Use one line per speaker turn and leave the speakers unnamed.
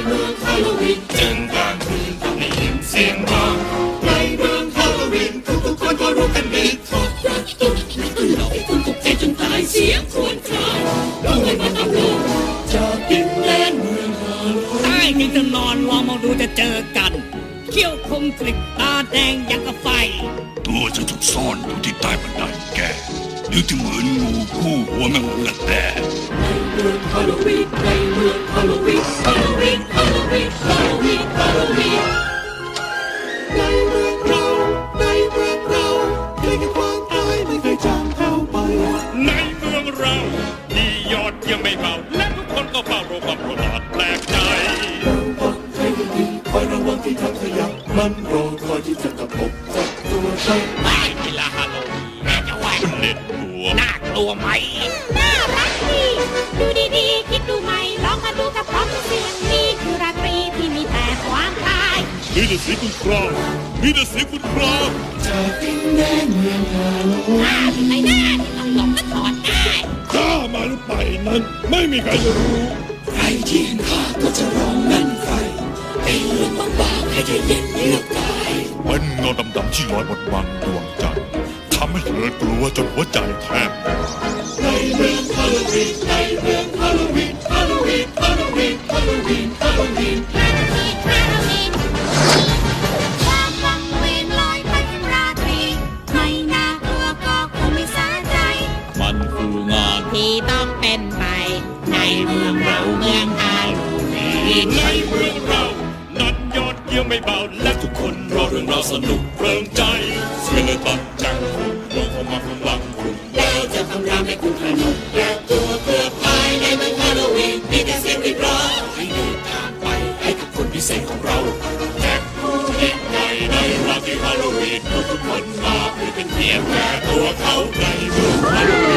เมืองฮาโลวีนจึงกลางคืนต้องได้ยินเสียงร้องในเมืองฮาโลวีนทุกคนก็รู้กันดีทอดรักตุ้มและก็หลอกให้คนตกใจจนตายเสียงครวญครางร้องให้มาตามโลกจากดินแดนเมืองฮาโลวีน
ใต้ที่จะนอนลองมองดูจะเจอกันเขี้ยวคมกริบตาแดงยังกับไฟ
ตัวจะถูกซ่อนอยู่ที่ใต้บันไดแกหรือที่เหมือนงูคู่หัวแมงมุมกระแต
ในเมืองฮาโลวีนในเมืองฮาโลวีนฮาโลวีนฮาโลวีนฮาโลวีนฮาโลวีนในเมืองเราในเมืองเราใครกับความตายไม่เคยจางเข้าไป
ในเมืองเราที่ยอดยังไม่เบาและทุกคนก็เฝ้ารอความประหลาดแปลกใจ
ระวังให้ดีคอยระวังที่ทางขยะมันรอคอยที่จะตะปบจับตัวใคร
ไม่เวลาฮาโลวีนแม่จะว่า
มันเด็ดหัว
น่ากลัวไหม
น่ารักดีดูดีๆคิดดูใหม่ลองมาดูกับพร้อมเสียงนี่คือราตรีที่มีแต่ความตาย
มีแต่เสียงคุณครามมีแต่เสียงคุณคราม
จากดินแดนเมืองฮาโลวีน
ไอ้หน้าที่ต้องหลงก็ถอดได้
ข้ามาหรือไปนั้นไม่มีใครจะรู้
ใครที่เห็นข้าก็จะร้องนั่นใครไอ้เรื่องบางๆให้ใจเย็นเลือกกาย
เป็นเงาดำๆที่ลอยบนบังดวงจันทร์ทำให้เธอกลัวจนหัวใจแทบ
ในเมืองฮาโลวีนในเมืองฮาโลวีนฮาโลวีนฮาโลวีนฮาโลวีนฮาโลวีน
ฮาโลวีนความวังเวงลอยไปถึงราตรีไม่น่ากลัวก็คงไม่สาใจ
มันคืองาน
ที่ต้องเป็นไปในเมืองเราเมืองฮาโลวีน
ในเมืองเรานั้นยอดเยี่ยมไม่เบาและทุกคนรอเรื่องราวสนุกเพลิงใจเสียงเลยตัดจังคุณมองเข้ามาข้างหลังคุณ
แล้วจะทำรามให้คุณสนุกและตัวเพื่อภายในเมืองฮาโลวีนมีแต่เสียงเรียกร้องให้เดินทางไปให้กับคนพิเศษของเรา
แจกผู้ยิ่งใหญ่ในราตรีฮาโลวีนทุกคนมาเพื่อเป็นเพียงแค่ตัวเขาในเมืองฮาโลวีน